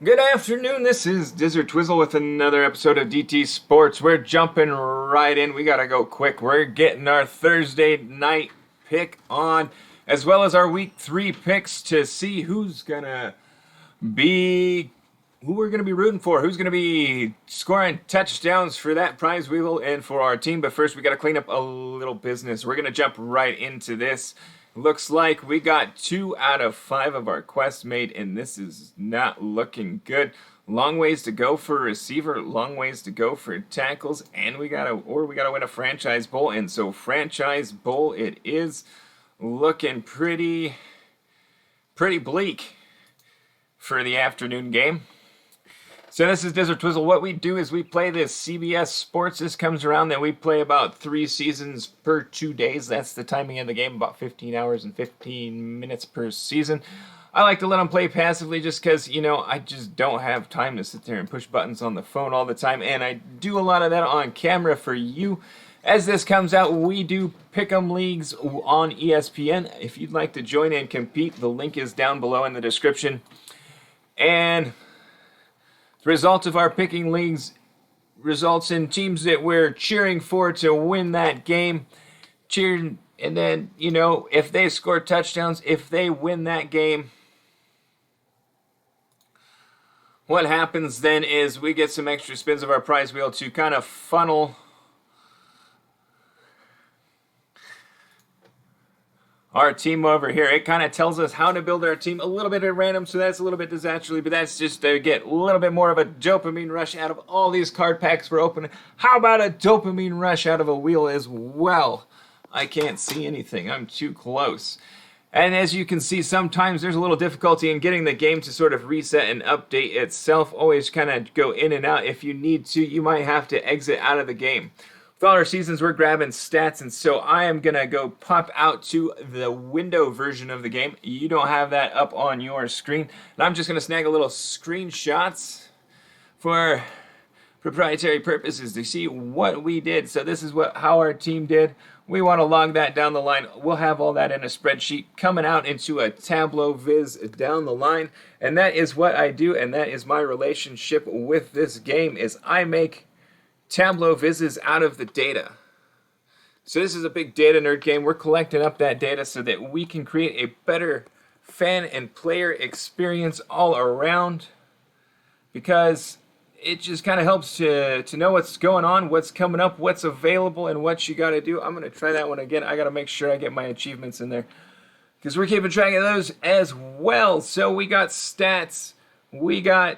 Good afternoon, this is Dizzortwizzle with another episode of DT Sports. We're jumping right in. We gotta go quick. We're getting our Thursday night pick on, as well as our week 3 picks to see who we're gonna be rooting for, who's gonna be scoring touchdowns for that prize wheel and for our team. But first, we gotta clean up a little business. We're gonna jump right into this. Looks like we got 2 out of 5 of our quests made, and this is not looking good. Long ways to go for a receiver, long ways to go for tackles, and we gotta win a franchise bowl. And so franchise bowl it is, looking pretty bleak for the afternoon game. So this is Dizzortwizzle. What we do is we play this CBS Sports. This comes around that we play about 3 seasons per 2 days. That's the timing of the game, about 15 hours and 15 minutes per season. I like to let them play passively just because, I just don't have time to sit there and push buttons on the phone all the time. And I do a lot of that on camera for you. As this comes out, we do pick'em leagues on ESPN. If you'd like to join and compete, the link is down below in the description. And the result of our picking leagues results in teams that we're cheering for to win that game. And then, if they score touchdowns, if they win that game, what happens then is we get some extra spins of our prize wheel to kind of funnel our team over here. It kind of tells us how to build our team a little bit at random, so that's a little bit disastrally, but that's just to get a little bit more of a dopamine rush out of all these card packs we're opening. How about a dopamine rush out of a wheel as well? I can't see anything. I'm too close. And as you can see, sometimes there's a little difficulty in getting the game to sort of reset and update itself. Always kind of go in and out. If you need to, you might have to exit out of the game. With all our seasons, we're grabbing stats, and so I am going to go pop out to the window version of the game. You don't have that up on your screen. And I'm just going to snag a little screenshots for proprietary purposes to see what we did. So this is how our team did. We want to log that down the line. We'll have all that in a spreadsheet coming out into a Tableau viz down the line. And that is what I do, and that is my relationship with this game, is I make Tableau vizes out of the data. So this is a big data nerd game. We're collecting up that data so that we can create a better fan and player experience all around, because it just kind of helps to know what's going on, what's coming up, what's available, and what you got to do. I'm going to try that one again. I got to make sure I get my achievements in there, because we're keeping track of those as well. So we got stats, we got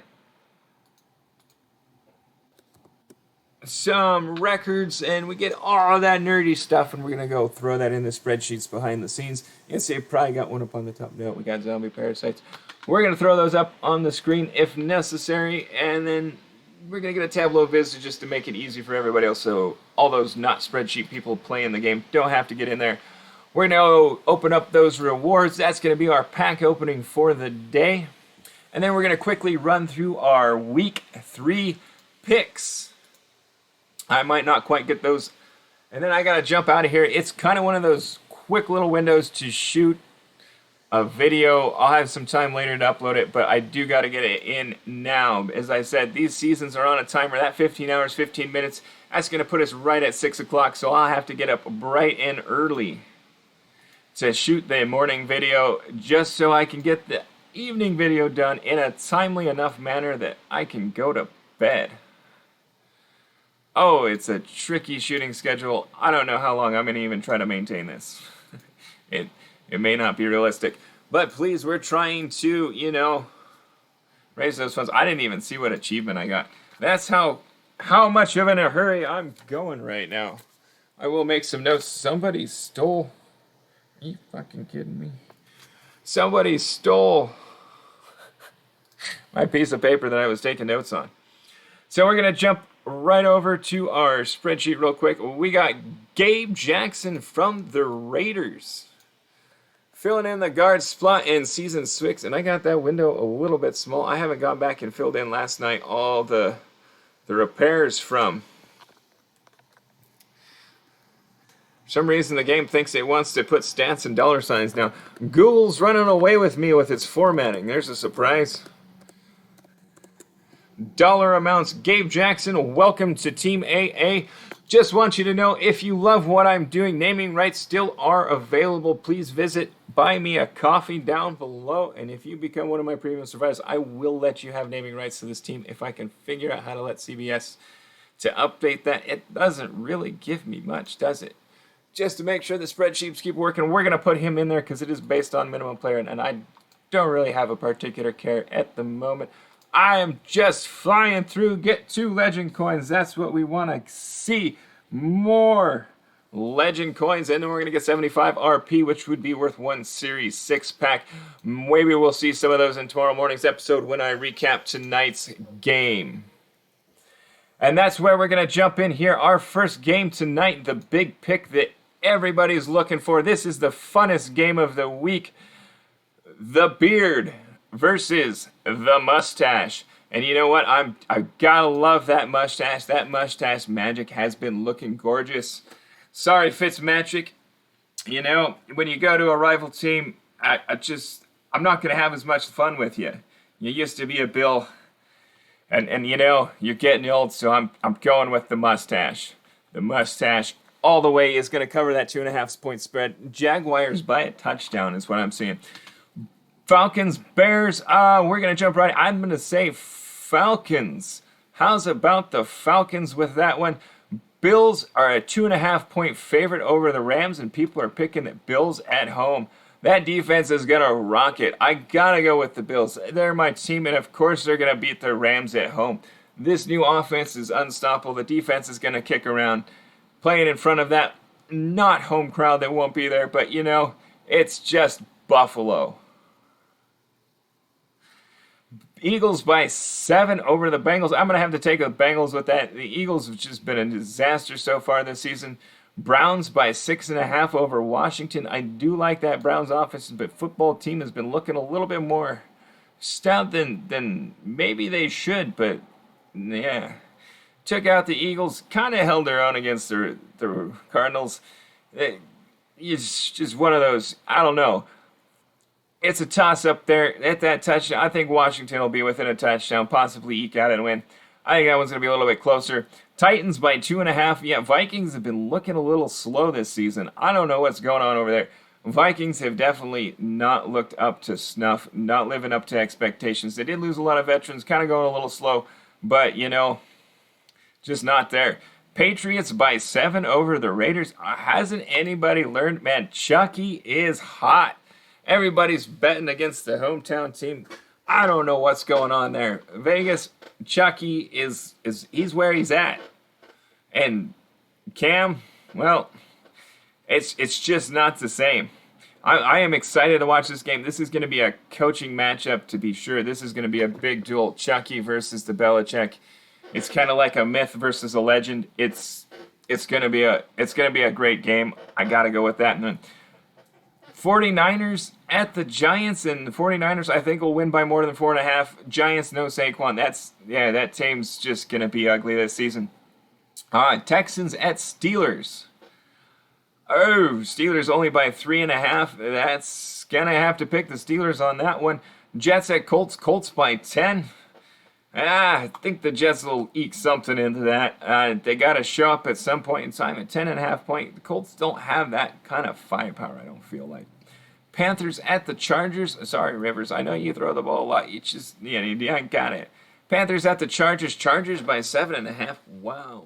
some records, and we get all that nerdy stuff, and we're going to go throw that in the spreadsheets behind the scenes. And say, probably got one up on the top. No, we got zombie parasites. We're going to throw those up on the screen if necessary, and then we're going to get a Tableau viz just to make it easy for everybody else, so all those not spreadsheet people playing the game don't have to get in there. We're going to open up those rewards. That's going to be our pack opening for the day. And then we're going to quickly run through our week 3 picks. I might not quite get those. And then I got to jump out of here. It's kind of one of those quick little windows to shoot a video. I'll have some time later to upload it, but I do got to get it in now. As I said, these seasons are on a timer. That 15 hours, 15 minutes, that's going to put us right at 6 o'clock, so I'll have to get up bright and early to shoot the morning video just so I can get the evening video done in a timely enough manner that I can go to bed. Oh, it's a tricky shooting schedule. I don't know how long I'm going to even try to maintain this. It may not be realistic. But please, we're trying to, raise those funds. I didn't even see what achievement I got. That's how much of in a hurry I'm going right now. I will make some notes. Somebody stole... Are you fucking kidding me? Somebody stole my piece of paper that I was taking notes on. So we're going to jump right over to our spreadsheet real quick. We got Gabe Jackson from the Raiders filling in the guard spot in season 6, and I got that window a little bit small. I haven't gone back and filled in last night all the repairs from. For some reason the game thinks it wants to put stats and dollar signs now. Google's running away with me with its formatting. There's a surprise. dollar amounts. Gabe Jackson, welcome to Team AA. Just want you to know, if you love what I'm doing, naming rights still are available. Please visit Buy Me a Coffee down below. And if you become one of my premium survivors, I will let you have naming rights to this team if I can figure out how to let CBS to update that. It doesn't really give me much, does it? Just to make sure the spreadsheets keep working, we're going to put him in there because it is based on minimum player, and I don't really have a particular care at the moment. I am just flying through. Get 2 legend coins. That's what we want to see. More legend coins, and then we're going to get 75 RP, which would be worth 1 Series 6-pack. Maybe we'll see some of those in tomorrow morning's episode when I recap tonight's game. And that's where we're going to jump in here. Our first game tonight, the big pick that everybody's looking for. This is the funnest game of the week. The beard versus the mustache. And you know what? I gotta love that mustache. That mustache magic has been looking gorgeous. Sorry, Fitzmagic. You know, when you go to a rival team, I'm not gonna have as much fun with you. You used to be a Bill, and you know, you're getting old, so I'm going with the mustache. The mustache all the way is gonna cover that 2.5 point spread. Jaguars by a touchdown is what I'm seeing. Falcons, Bears, we're going to jump right. I'm going to say Falcons. How's about the Falcons with that one? Bills are a 2.5 point favorite over the Rams, and people are picking the Bills at home. That defense is going to rock it. I got to go with the Bills. They're my team, and of course they're going to beat the Rams at home. This new offense is unstoppable. The defense is going to kick around. Playing in front of that not home crowd that won't be there, but you know, it's just Buffalo. Eagles by 7 over the Bengals. I'm going to have to take the Bengals with that. The Eagles have just been a disaster so far this season. Browns by 6.5 over Washington. I do like that Browns offense, but football team has been looking a little bit more stout than maybe they should. But yeah, took out the Eagles. Kind of held their own against the Cardinals. It's just one of those, I don't know. It's a toss-up there at that touchdown. I think Washington will be within a touchdown, possibly eke out and win. I think that one's going to be a little bit closer. Titans by 2.5. Yeah, Vikings have been looking a little slow this season. I don't know what's going on over there. Vikings have definitely not looked up to snuff, not living up to expectations. They did lose a lot of veterans, kind of going a little slow, but, you know, just not there. Patriots by 7 over the Raiders. Hasn't anybody learned? Man, Chucky is hot. Everybody's betting against the hometown team. I don't know what's going on there. Vegas, Chucky he's where he's at. And Cam, well, it's just not the same. I am excited to watch this game. This is going to be a coaching matchup to be sure. This is going to be a big duel. Chucky versus the Belichick. It's kind of like a myth versus a legend. It's going to be a great game. I got to go with that. And then 49ers at the Giants, and the 49ers I think will win by more than 4.5. Giants, no Saquon. That team's just going to be ugly this season. Texans at Steelers. Oh, Steelers only by 3.5. That's going to have to pick the Steelers on that one. Jets at Colts. Colts by 10. I think the Jets will eke something into that. They got to show up at some point in time at 10.5 point. The Colts don't have that kind of firepower, I don't feel like. Panthers at the Chargers. Sorry, Rivers, I know you throw the ball a lot. I got it. Panthers at the Chargers. Chargers by 7.5. Wow.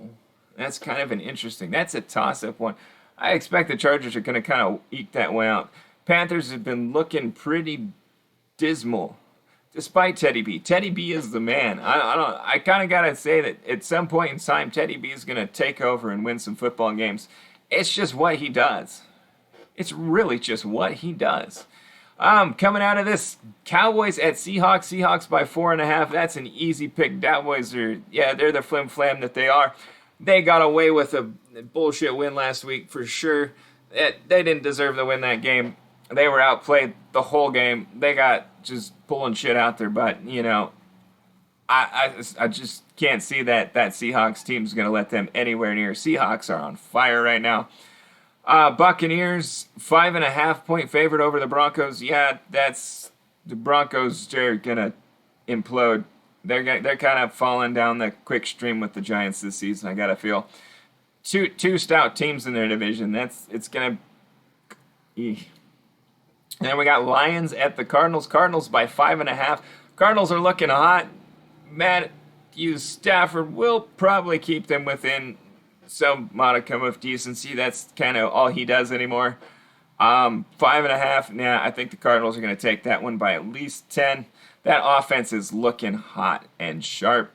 That's kind of an interesting. That's a toss-up one. I expect the Chargers are going to kind of eke that one out. Panthers have been looking pretty dismal. Despite Teddy B. Teddy B is the man. I kind of got to say that at some point in time, Teddy B is going to take over and win some football games. It's just what he does. It's really just what he does. Coming out of this, Cowboys at Seahawks. Seahawks by 4.5. That's an easy pick. Cowboys they're the flim-flam that they are. They got away with a bullshit win last week for sure. They didn't deserve to win that game. They were outplayed the whole game. They got just pulling shit out their butt. You know, I just can't see that Seahawks team's going to let them anywhere near. Seahawks are on fire right now. Buccaneers, 5.5 point favorite over the Broncos. Yeah, that's the Broncos. They're going to implode. they're kind of falling down the quick stream with the Giants this season. I gotta feel two stout teams in their division. It's gonna. And then we got Lions at the Cardinals. Cardinals by 5.5. Cardinals are looking hot. Matthew Stafford will probably keep them within some modicum of decency. That's kind of all he does anymore. 5.5. Nah, I think the Cardinals are going to take that one by at least 10. That offense is looking hot and sharp.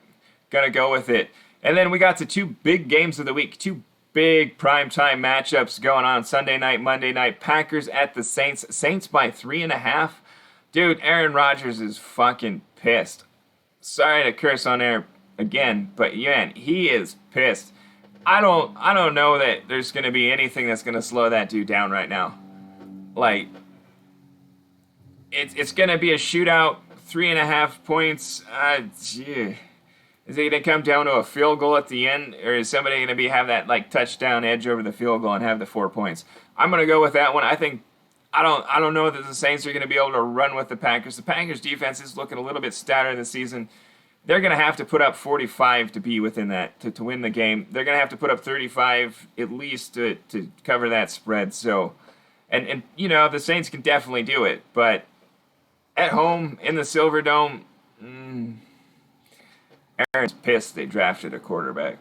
Gonna go with it. And then we got the two big games of the week. Two big primetime matchups going on Sunday night, Monday night. Packers at the Saints. Saints by 3.5. Dude, Aaron Rodgers is fucking pissed. Sorry to curse on air again, but man, he is pissed. I don't know that there's going to be anything that's going to slow that dude down right now. Like, it's going to be a shootout, 3.5 points. Gee. Is it going to come down to a field goal at the end, or is somebody going to have that like touchdown edge over the field goal and have the 4 points? I'm going to go with that one. I don't know that the Saints are going to be able to run with the Packers. The Packers defense is looking a little bit stouter this season. They're going to have to put up 45 to be within that to win the game. They're going to have to put up 35 at least to cover that spread. So, and you know, the Saints can definitely do it, but at home in the Silver Dome, Aaron's pissed they drafted a quarterback.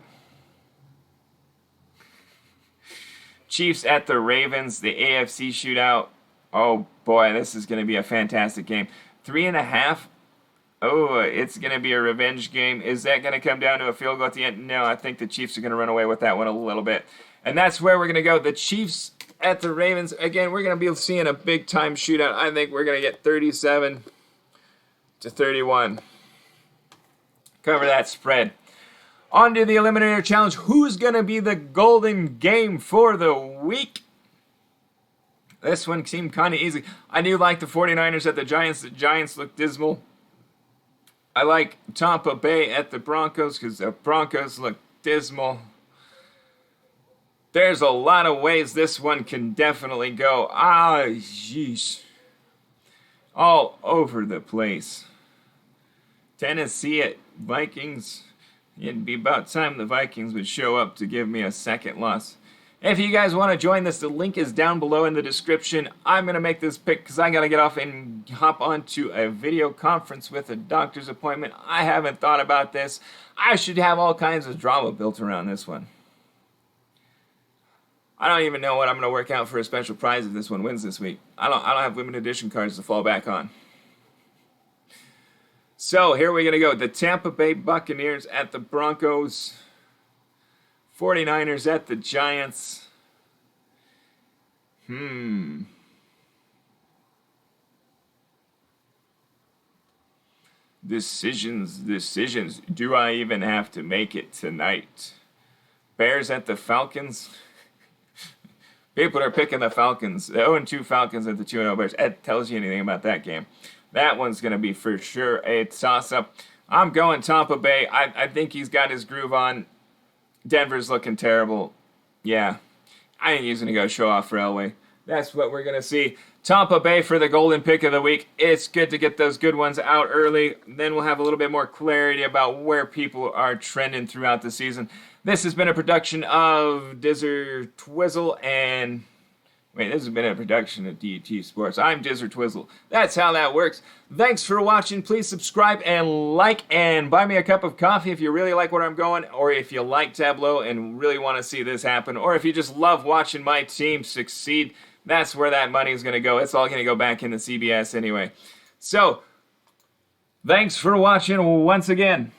Chiefs at the Ravens, the AFC shootout. Oh boy, this is going to be a fantastic game. 3.5. Oh, it's going to be a revenge game. Is that going to come down to a field goal at the end? No, I think the Chiefs are going to run away with that one a little bit. And that's where we're going to go. The Chiefs at the Ravens. Again, we're going to be seeing a big-time shootout. I think we're going to get 37-31. Cover that spread. On to the Eliminator Challenge. Who's going to be the golden game for the week? This one seemed kind of easy. I do like the 49ers at the Giants. The Giants look dismal. I like Tampa Bay at the Broncos because the Broncos look dismal. There's a lot of ways this one can definitely go. Jeez. All over the place. Tennessee at Vikings. It'd be about time the Vikings would show up to give me a second loss. If you guys want to join this, the link is down below in the description. I'm going to make this pick because I got to get off and hop onto a video conference with a doctor's appointment. I haven't thought about this. I should have all kinds of drama built around this one. I don't even know what I'm going to work out for a special prize if this one wins this week. I don't have limited edition cards to fall back on. So here we're going to go. The Tampa Bay Buccaneers at the Broncos. 49ers at the Giants. Decisions. Do I even have to make it tonight? Bears at the Falcons. People are picking the Falcons. The 0-2 Falcons at the 2-0 Bears. That tells you anything about that game. That one's going to be for sure a toss-up. I'm going Tampa Bay. I think he's got his groove on. Denver's looking terrible. Yeah. I ain't using to go show off for Elway. That's what we're going to see. Tampa Bay for the golden pick of the week. It's good to get those good ones out early. Then we'll have a little bit more clarity about where people are trending throughout the season. This has been a production of Dizzortwizzle and... Wait, this has been a production of DT Sports. I'm Dizzortwizzle. That's how that works. Thanks for watching. Please subscribe and like and buy me a cup of coffee if you really like where I'm going, or if you like Tableau and really want to see this happen, or if you just love watching my team succeed. That's where that money is going to go. It's all going to go back into CBS anyway. So, thanks for watching once again.